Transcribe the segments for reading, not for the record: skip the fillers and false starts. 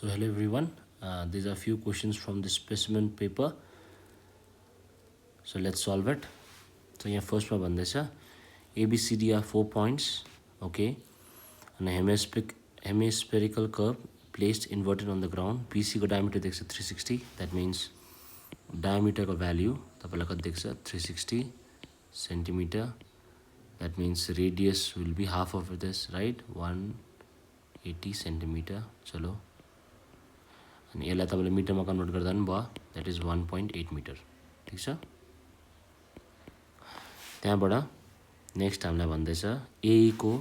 So hello everyone. These are a few questions from the specimen paper. So let's solve it. So यहाँ फर्स्टमा भन्दैछ ABCD are 4 points. Okay. And a hemispherical curve placed inverted on the ground. BC को diameter देख्छ 360. That means diameter को value तपाईलाई कति देख्छ 360 centimeter. That means radius will be half of this, right? 180 centimeter. चलो अनि यसलाई तपाईले मिटरमा कन्भर्ट गर्दा पनि भयो. That is 1.8 metre. ठिक छ. त्यहाँबाट नेक्स्ट हामीलाई भन्दैछ ए को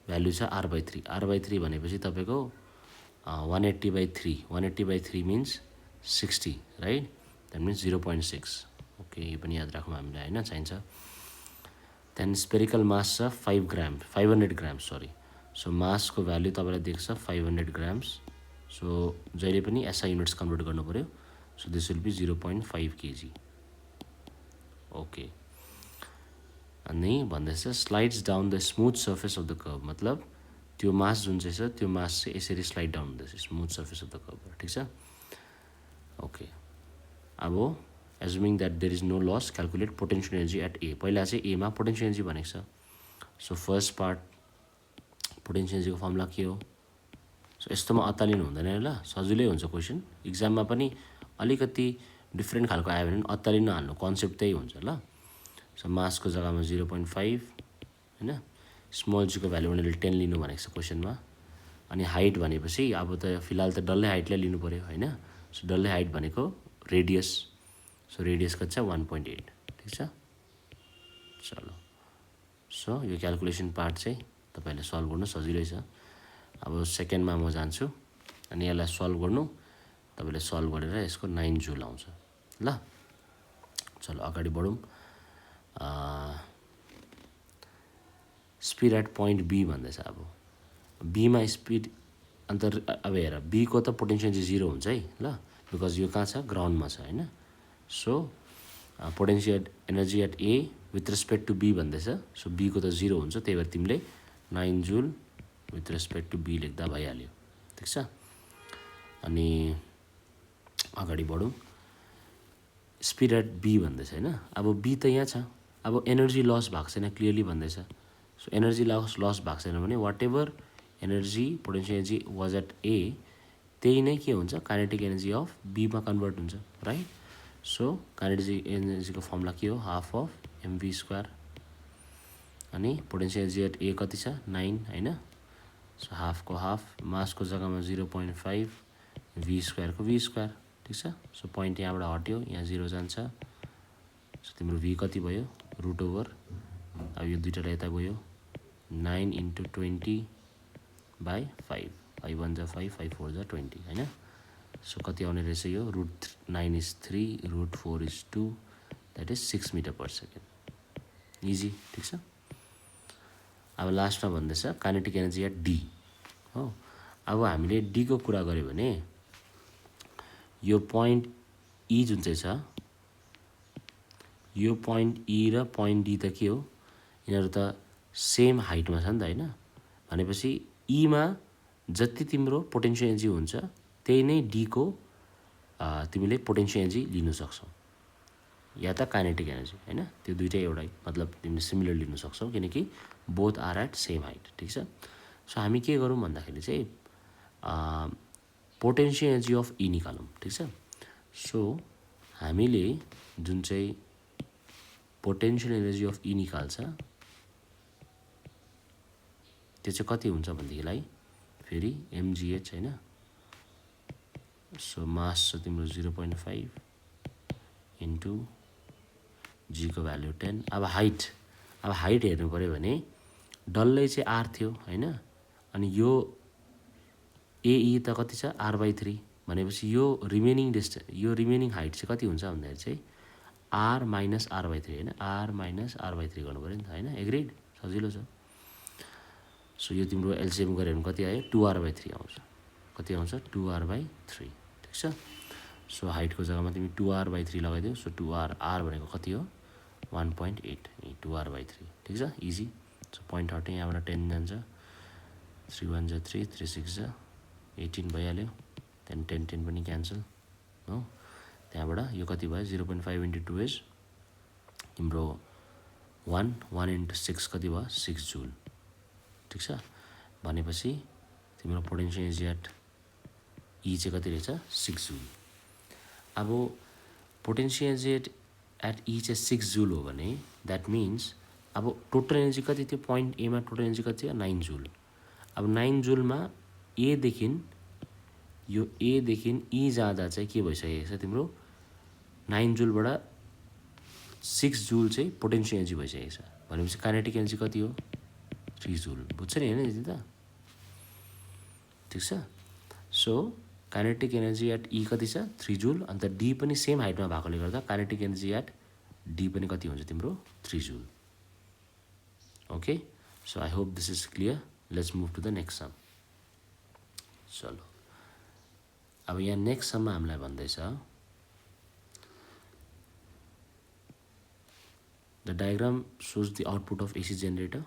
भ्यालु छ r/3. r/3 भनेपछि तपाईको 180/3. 180/3 means 60, right? That means 0.6. Okay, यो पनि याद राखौँ हामीलाई, हैन? चाहिन्छ. देन स्पेरिकल मास छ 500 ग्राम्स, सरी. सो मासको भ्यालु तपाईलाई देख्छ 500 ग्राम्स. सो जहिले पनि एसआई युनिट्स कन्भर्ट गर्नु पर्यो. So this will be 0.5 kg. Okay. अनि भन्दैछ slides down the smooth surface of the curve. मतलब त्यो मास जुन चाहिँ छ त्यो मास चाहिँ यसरी स्लाइड डाउन हुँदैछ smooth surface of the curve. ठिक छ. ओके. अब assuming that there is no loss, calculate potential energy at A. पहिला चाहिँ एमा पोटेन्सियल एनर्जी भनेको छ. सो फर्स्ट पार्ट पोटेन्सियल एनर्जीको फर्मुला के हो? सो यस्तोमा अत्तालिनु हुँदैन ल, सजिलै हुन्छ क्वेसन. इक्जाममा पनि अलिकति डिफ्रेन्ट खालको आयो भने अत्तालिनु हाल्नु, कन्सेप्ट त्यही हुन्छ ल. सो मासको जग्गामा 0.5, हैन? स्मल जीको भ्यालु उनीहरूले 10 लिनु भनेको छ क्वेसनमा. अनि हाइट भनेपछि अब त फिलहाल त डल्लै हाइटलाई लिनु पर्यो, हैन? सो डल्लै हाइट भनेको रेडियस. सो रेडियस कति छ 1.8. ठिक छ. चलो. सो यो क्यालकुलेसन पार्ट चाहिँ तपाईले सल्भ गर्नु सजिलै छ. अब सेकेन्डमा म जान्छु अनि यसलाई सल्भ गर्नु. तपाईले सल्भ गरेर यसको 9 जुल आउँछ ल. चलो अगाडि बढौँ. स्पिड एट पोइन्ट बी भन्दैछ. अब बीमा स्पिड अन्त अब हेर बी को त पोटेन्सियल चाहिँ 0 हुन्छ है ल, बिकज यो कहाँ छ ग्राउन्डमा छ, हैन? So potential energy at A with respect to B भन्दैछ. सो बी को त 0 हुन्छ, त्यही भएर तिमीले 9 joule with respect to B लेख्दा भइहाल्यो. ठिक छ. अनि अगाडि बढौँ. स्पिड एट बी भन्दैछ, हैन? अब बी त यहाँ छ. अब एनर्जी लस भएको छैन क्लियरली भन्दैछ. सो एनर्जी लस भएको छैन भने whatever energy potential energy was at A त्यही नै के हुन्छ काइनेटिक एनर्जी अफ बीमा कन्भर्ट हुन्छ, राइट? सो काइनेटिक एनर्जीको फर्मुला के हो? Half of m v square. अनि पोटेन्सियल एनर्जी एट ए कति छ 9, हैन? सो हाफ को हाफ, मास को जग्गामा 0.5, वी स्क्वायर को वी स्क्वायर. ठिक छ. सो पोइन्ट यहाँबाट हट्यो, यहाँ 0 जान्छ. सो तिम्रो वी कति भयो? Root over. अब यो दुईटालाई यता गयो 9 × 20/5. 5 1 जा 5, 5 4 जा 20, हैन? सो कति आउने रहेछ यो? Root 9 is 3, root 4 is 2, that is 6 metre per second. Easy. ठिक छ. अब लास्टमा भन्दैछ काइनेटिक एनर्जी एट डी हो. अब हामीले डी को कुरा गर्यो भने यो पोइन्ट ई जुन चाहिँ छ, यो पोइन्ट ई र पोइन्ट डी त के हो? यिनीहरू त सेम हाइटमा छ नि त, हैन? भनेपछि ईमा जति तिम्रो पोटेन्सियल एनर्जी हुन्छ त्यही नै डी को तिमीले पोटेन्सियल एनर्जी लिन सक्छौ या त काइनेटिक एनर्जी, हैन? त्यो दुईटै एउटै, मतलब तिमीले सिमिलर लिन सक्छौ किनकि both are at same height. ठिक छ. सो हामी के गरौँ भन्दाखेरि चाहिँ पोटेन्सियल एनर्जी अफ ई निकालौँ. ठिक छ. सो हामीले जुन चाहिँ पोटेन्सियल एनर्जी अफ ई निकाल्छ त्यो चाहिँ कति हुन्छ भनेदेखिलाई फेरि एमजिएच, हैन? सो मास छ तिम्रो 0.5 इन्टु जी को भ्यालु 10. अब हाइट हेर्नु पर्यो भने डल्लै चाहिँ आर थियो, हैन? अनि यो एई त कति छ r/3 भनेपछि यो रिमेनिङ डिस्टेन्स, यो रिमेनिङ हाइट चाहिँ कति हुन्छ भन्दाखेरि चाहिँ r माइनस r/3, हैन? r माइनस r/3 गर्नु पर्यो नि त, हैन? एग्रिड. सजिलो छ. सो यो तिम्रो एलसिएम गऱ्यो भने कति आयो? 2r/3 आउँछ. कति आउँछ? 2r/3. ठिक छ. सो हाइटको जग्गामा तिमी 2r/3 लगाइदियो. सो 2r, r भनेको कति हो? 1.8. 2r/3. ठिक छ. इजी. सो पोइन्ट हट्यो, यहाँबाट 10 जान्छ. 3 1 जा 3, 3 6 जा 18 भइहाल्यो. 10 10 10 पनि क्यान्सल हो। त्यहाँबाट यो कति भयो 0.5 इन्टु 2 इज तिम्रो 1 इन्टु 6 कति भयो 6 जुल। ठिक छ, भनेपछि तिम्रो पोटेन्सियल एनर्जी एट ई चाहिँ कति रहेछ 6 जुल। अब पोटेन्सियल एनर्जी एट ई चाहिँ 6 जुल हो भने द्याट मिन्स अब टोटल एनर्जी कति थियो पोइन्ट एमा टोटल एनर्जी कति थियो 9 जुल। अब 9 जुलमा एदेखि यो एदेखि ई जाँदा चाहिँ के भइसकेको छ तिम्रो 9 जुलबाट 6 जुल चाहिँ पोटेन्सियल एनर्जी भइसकेको छ। भनेपछि काइनेटिक एनर्जी कति हो 3 जुल। बुझ्छ नि होइन यति त, ठिक छ। सो काइनेटिक एनर्जी एट ई कति छ 3 जुल। अन्त डी पनि सेम हाइटमा भएकोले गर्दा काइनेटिक एनर्जी एट डी पनि कति हुन्छ तिम्रो 3 joule. Okay, so I hope this is clear. Let's move to the next sum. चलो अब यहाँ नेक्स्ट सम्म हामीलाई भन्दैछ the diagram shows the output of AC generator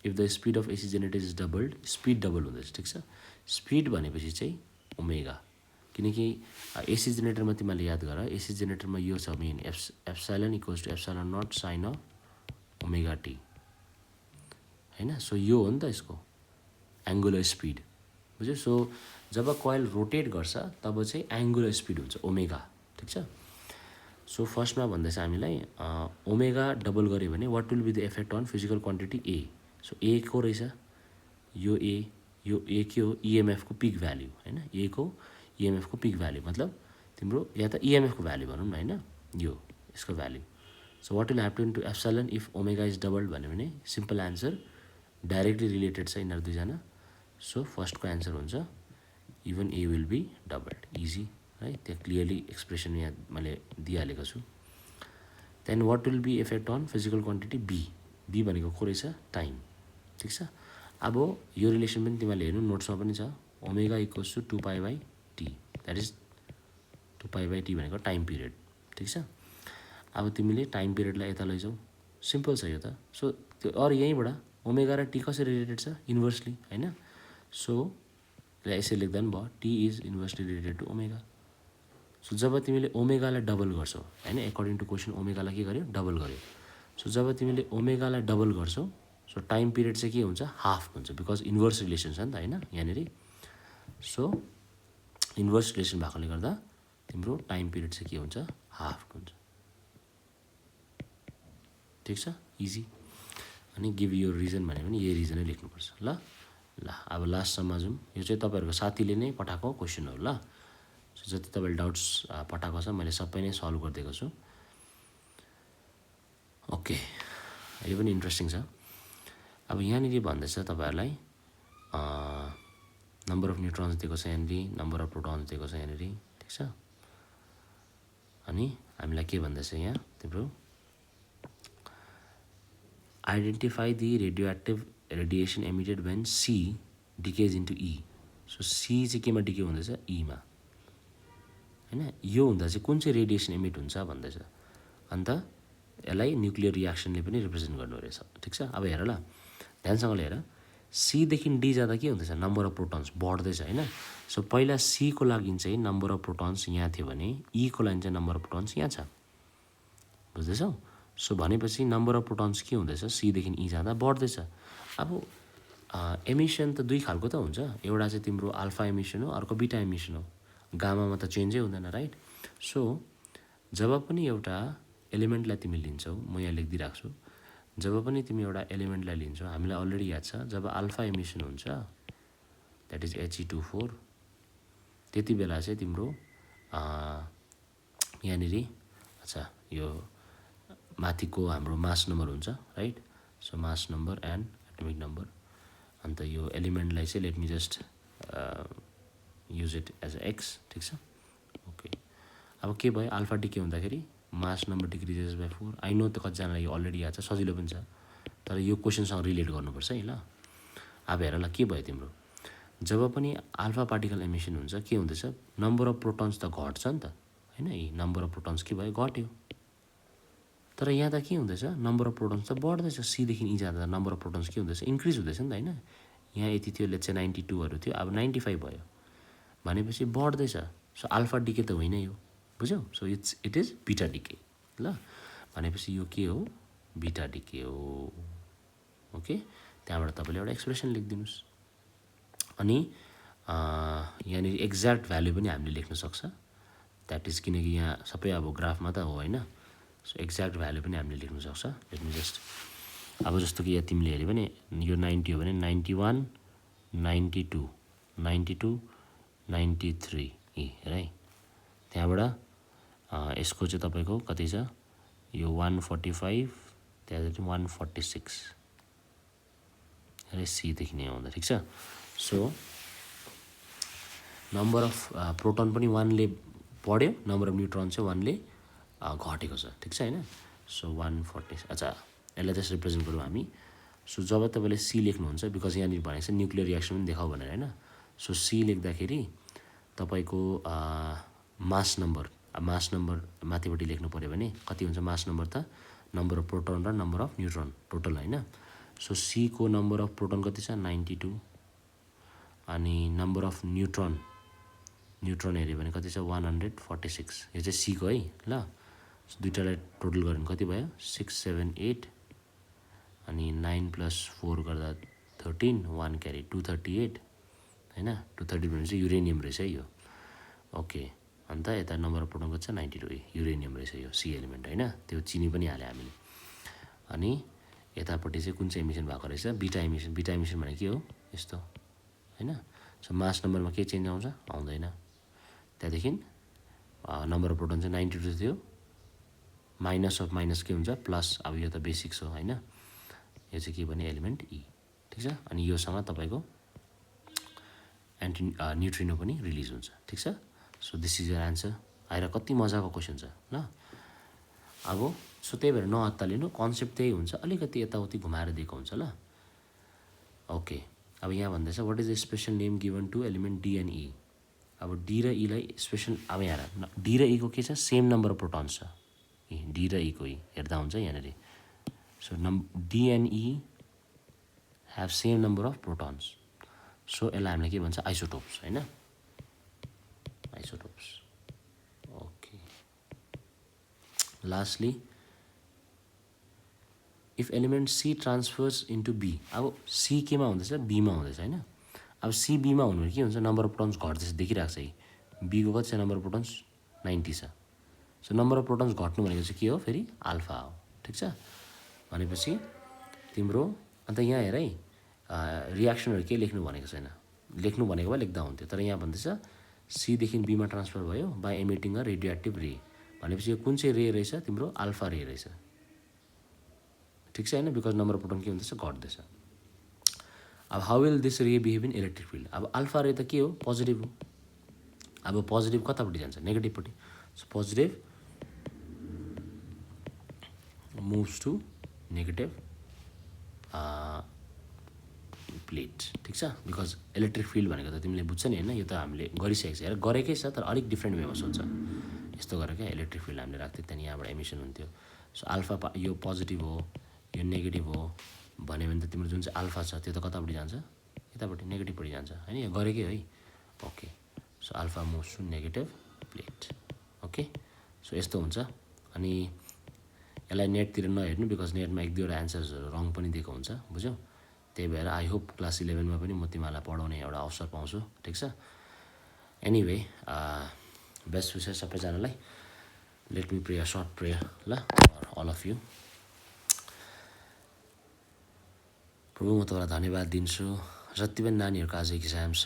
if the speed of AC generator is doubled. Speed double हुँदैछ, ठिक छ। Speed भनेपछि चाहिँ ओमेगा, किनकि एसी जेनेरेटरमा तिमीले याद गर एसी जेनेरेटरमा यो छ main epsilon equals to epsilon naught sine of omega T हैन। सो यो हो नि त यसको एङ्गुलर स्पिड, बुझ्यो। सो जब कोइल रोटेट गर्छ तब चाहिँ एङ्गुलर स्पिड हुन्छ ओमेगा, ठिक छ। सो फर्स्टमा भन्दैछ हामीलाई ओमेगा डबल गऱ्यो भने what will be the effect on physical quantity A. So A को रहेछ यो ए के हो इएमएफ को पिक भ्याल्यु हैन। ए को इएमएफ को पिक भ्याल्यु मतलब तिम्रो या त इएमएफ को भ्याल्यु भनौँ न हैन, यो यसको value. So what will happen to epsilon if omega is doubled भन्यो भने सिम्पल एन्सर डाइरेक्टली रिलेटेड छ यिनीहरू दुईजना। सो फर्स्टको एन्सर हुन्छ even A will be doubled, easy है। त्यहाँ क्लियरली एक्सप्रेसन यहाँ मैले दिइहालेको छु। Then what will be effect on physical quantity B. B भनेको को रहेछ टाइम, ठिक छ। अब यो रिलेसन पनि तिमीले हेर्नु नोट्समा पनि छ omega equals to 2π/t that is 2π/t भनेको टाइम पिरियड, ठिक छ। अब तिमीले टाइम पिरियडलाई यता लैजाऊ, सिम्पल छ यो त। सो त्यो अरू यहीँबाट ओमेगा र टी कसरी रिलेटेड छ इन्भर्सली हैन। सो यसरी लेख्दा पनि भयो T is inversely related to omega. So जब तिमीले ओमेगालाई डबल गर्छौ हैन, एकर्डिङ टु क्वेसन ओमेगालाई के गर्यो डबल गर्यो। सो जब तिमीले ओमेगालाई डबल गर्छौ सो टाइम पिरियड चाहिँ के हुन्छ हाफ हुन्छ, बिकज इन्भर्स रिलेसन छ नि त हैन यहाँनिर। सो इन्भर्स रिलेसन भएकोले गर्दा तिम्रो टाइम पिरियड चाहिँ के हुन्छ हाफ हुन्छ, ठिक छ, इजी। अनि गिभ यो रिजन भन्यो भने यही रिजनै लेख्नुपर्छ ल। अब लास्टसम्म जाउँ। यो चाहिँ तपाईँहरूको साथीले नै पठाएको क्वेसन हो ल। सो जति तपाईँले डाउट्स पठाएको छ मैले सबै नै सल्भ गरिदिएको छु। ओके, यो पनि इन्ट्रेस्टिङ छ। अब यहाँनिर भन्दैछ तपाईँहरूलाई नम्बर अफ न्युट्रोन्स दिएको छ यहाँनिर, नम्बर अफ प्रोटोन्स दिएको छ यहाँनिर, ठिक छ। अनि हामीलाई के भन्दैछ यहाँ तिम्रो identify the radioactive radiation emitted when C decays into E. So C चाहिँ केमा डिके हुँदैछ ईमा हैन। यो हुँदा चाहिँ कुन चाहिँ रेडिएसन एमिट हुन्छ भन्दैछ। अन्त यसलाई न्युक्लियर रियाक्सनले पनि रिप्रेजेन्ट गर्नु रहेछ, ठिक छ। अब हेर ल ध्यानसँगले हेर, सीदेखि डी जाँदा के हुँदैछ नम्बर अफ प्रोटोन्स बढ्दैछ हैन। सो पहिला सी को लागि चाहिँ नम्बर अफ प्रोटोन्स यहाँ थियो भने ई को लागि चाहिँ नम्बर अफ प्रोटोन्स यहाँ छ, बुझ्दैछौ। सो भनेपछि नम्बर अफ प्रोटोन्स के हुँदैछ सीदेखि ई जाँदा बढ्दैछ। अब एमिसन त दुई खालको त हुन्छ, एउटा चाहिँ तिम्रो अल्फा एमिसन हो, अर्को बिटा एमिसन हो। गामामा त चेन्जै हुँदैन राइट। सो जब पनि एउटा एलिमेन्टलाई तिमी लिन्छौ, म यहाँ लेखिदिइरहेको छु, जब पनि तिमी एउटा एलिमेन्टलाई लिन्छौ हामीलाई अलरेडी याद छ जब अल्फा एमिसन हुन्छ द्याट इज He2 4 त्यति बेला चाहिँ तिम्रो यहाँनिर अच्छा यो माथिको हाम्रो मास नम्बर हुन्छ right. So mass number and atomic number. अन्त यो एलिमेन्टलाई चाहिँ let me just use it as a X, ठिक छ। ओके, अब के भयो अल्फा डिके हुँदाखेरि mass number decreases by 4। I know त कतिजनालाई यो अलरेडी याद छ, सजिलो पनि छ, तर यो क्वेसनसँग रिलेट गर्नुपर्छ है ल। अब हेर ल के भयो तिम्रो जब पनि अल्फा पार्टिकल एमिसन हुन्छ के हुँदैछ नम्बर अफ प्रोटोन्स त घट्छ नि त हैन। यी नम्बर अफ प्रोटोन्स के भयो घट्यो, तर यहाँ त के हुँदैछ नम्बर अफ प्रोटोन्स त बढ्दैछ। सीदेखि ई जाँदा नम्बर अफ प्रोटोन्स के हुँदैछ इन्क्रिज हुँदैछ नि त हैन। यहाँ यति थियो लेट्स से 92 थियो, अब 95 भयो। भनेपछि बढ्दैछ। सो अल्फा डिके त होइन यो, बुझ्यौ? सो इट इज बिटा डिके। ल भनेपछि यो के हो? बिटा डिके हो। ओके, त्यहाँबाट तपाईँले एउटा एक्सप्रेसन लेखिदिनुहोस्। अनि यहाँनिर एक्ज्याक्ट भ्याल्यु पनि हामीले लेख्न सक्छ, द्याट इज किनकि यहाँ सबै अब ग्राफमा त हो होइन। सो एक्ज्याक्ट भ्याल्यु पनि हामीले लेख्न सक्छ। लेट मी जस्ट, अब जस्तो कि यहाँ तिमीले हेऱ्यो भने यो 90 हो भने 91, 92, 92, 93 हेर है। त्यहाँबाट यसको चाहिँ तपाईँको कति छ? यो 145, त्यहाँ चाहिँ 146 है, सीदेखि नै आउँदा। ठिक छ। सो नम्बर अफ प्रोटोन पनि 1ले बढ्यो, नम्बर अफ न्युट्रोन चाहिँ 1ले घटेको छ। ठिक छ होइन? सो 140। अच्छा, यसलाई जस्ट रिप्रेजेन्ट गरौँ हामी। सो जब तपाईँले सी लेख्नुहुन्छ, बिकज यहाँनिर भनेको छ न्युक्लियर रियाक्सन पनि देखाऊ भनेर होइन। सो सी लेख्दाखेरि तपाईँको मास नम्बर माथिपट्टि लेख्नु पऱ्यो भने कति हुन्छ? मास नम्बर त नम्बर अफ प्रोटोन र नम्बर अफ न्युट्रोन टोटल होइन। सो सी को नम्बर अफ प्रोटोन कति छ? 92। अनि नम्बर अफ न्युट्रोन हेऱ्यो भने कति छ? 146। यो चाहिँ सी को है। ल दुईटालाई टोटल गऱ्यो भने कति भयो? 6, 7, 8 अनि 9 + 4 गर्दा 13, 1 क्यारी 238 होइन। 230 भनेपछि युरेनियम रहेछ है यो। ओके, अन्त यता नम्बर अफ प्रोटोन कति छ? 92। युरेनियम रहेछ यो सी एलिमेन्ट होइन। त्यो चिनी पनि हाल्यो हामीले। अनि यतापट्टि चाहिँ कुन चाहिँ इमिसन भएको रहेछ? बिटा इमिसन। बिटा इमिसन भने के हो? यस्तो होइन। सो मास नम्बरमा के चेन्ज आउँछ? आउँदैन। त्यहाँदेखि नम्बर अफ प्रोटोन चाहिँ 92 थियो, माइनस अफ माइनस के हुन्छ? प्लस। अब यो त बेसिक्स हो होइन। यो चाहिँ के भने? एलिमेन्ट ई। ठिक छ। अनि योसँग तपाईँको न्युट्रिनो पनि रिलिज हुन्छ। ठिक छ। So this is your answer. आएर कति मजाको क्वेसन छ ल। अब सो त्यही भएर नअत्तालिनु, कन्सेप्ट त्यही हुन्छ, अलिकति यताउति घुमाएर दिएको हुन्छ ल। ओके, अब यहाँ भन्दैछ what is the special name given to element D and E. अब डी र ईलाई स्पेसल, अब यहाँ डी र ईको के छ? सेम नम्बर अफ प्रोटोन्स छ। डी र ईको हेर्दा हुन्छ यहाँनिर। So D and E have same number of protons. So यसलाई हामीले के भन्छ? आइसोटोप्स होइन। Isotopes. Okay, lastly if element C transfers into B. अब सी केमा हुँदैछ? बीमा हुँदैछ होइन। अब सी बीमा हुनु भने के हुन्छ? नम्बर अफ प्रोटोन्स घट्दैछ, देखिरहेको छ है। बीको कति छ नम्बर अफ प्रोटोन्स? 90 छ। सो नम्बर अफ प्रोटोन्स घट्नु भनेको चाहिँ के हो? फेरि अल्फा हो। ठिक छ। भनेपछि तिम्रो अन्त यहाँ हेर है, रियाक्सनहरू केही लेख्नु भनेको छैन। लेख्नु भनेको भए लेख्दा हुन्थ्यो, तर यहाँ भन्दैछ सीदेखि बीमा ट्रान्सफर भयो by emitting a radio active रे। भनेपछि यो कुन चाहिँ रे रहेछ? तिम्रो अल्फा रे रहेछ। ठिक छ होइन। बिकज नम्बर अफ प्रोटोन के हुँदैछ? घट्दैछ। अब हाउ विल दिस रे बिहेभ इन इलेक्ट्रिक फिल्ड? अब अल्फा रे त के हो? पोजिटिभ हो। अब पोजिटिभ कतापट्टि जान्छ? नेगेटिभपट्टि। So positive moves to negative plate. ठिक छ। बिकज इलेक्ट्रिक फिल्ड भनेको त तिमीले बुझ्छ नि होइन। यो त हामीले गरिसकेको छ, हेर गरेकै छ, तर अलिक डिफ्रेन्ट वेमा सोध्छ। यस्तो गरेर क्या इलेक्ट्रिक फिल्ड हामीले राख्थ्यो, त्यहाँदेखि यहाँबाट एमिसन हुन्थ्यो। सो अल्फा यो पोजिटिभ हो, यो नेगेटिभ हो भन्यो भने त तिम्रो जुन चाहिँ अल्फा छ त्यो त कतापट्टि जान्छ? यतापट्टि नेगेटिभपट्टि जान्छ होइन। यो गरेकै है। Okay, so alpha moves to negative plate. Okay, so यस्तो हुन्छ। अनि यसलाई नेटतिर नहेर्नु, बिकज नेटमा 1-2वटा एन्सर्सहरू रङ पनि दिएको हुन्छ, बुझ्यौ? त्यही भएर आई होप क्लास 11मा पनि म तिमीहरूलाई पढाउने एउटा अवसर पाउँछु। ठिक छ। एनिवे, बेस्ट विसेस सबैजनालाई। Let me pray a short prayer ल फर अल अफ यु। प्रभु, म तपाईँलाई धन्यवाद दिन्छु। जति पनि नानीहरूको आज इक्जाम छ,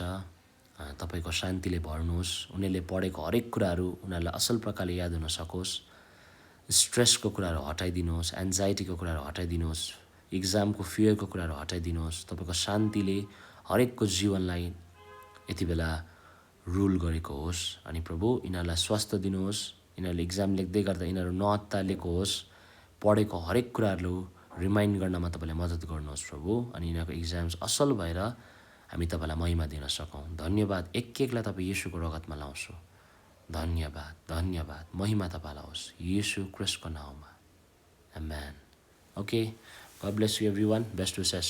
तपाईँको शान्तिले भर्नुहोस्। उनीहरूले पढेको हरेक कुराहरू उनीहरूलाई असल प्रकारले याद हुन सकोस्। स्ट्रेसको कुराहरू हटाइदिनुहोस्, एन्जाइटीको कुराहरू हटाइदिनुहोस्, इक्जामको फियरको कुराहरू हटाइदिनुहोस्। तपाईँको शान्तिले हरेकको जीवनलाई यति बेला रुल गरेको होस्। अनि प्रभु, यिनीहरूलाई स्वास्थ्य दिनुहोस्। यिनीहरूले इक्जाम लेख्दै गर्दा यिनीहरू नअत्तालिएको होस्। पढेको हरेक कुराहरू रिमाइन्ड गर्नमा तपाईँले मद्दत गर्नुहोस् प्रभु। अनि यिनीहरूको इक्जाम्स असल भएर हामी तपाईँलाई महिमा दिन सकौँ। धन्यवाद। एक-एकलाई तपाईँ येशूको रगतमा लाउँछु। धन्यवाद, धन्यवाद। महिमा तपाईँलाई होस् येशू क्रिस्टको नाउँमा। Amen. Okay, God bless you everyone. Best wishes.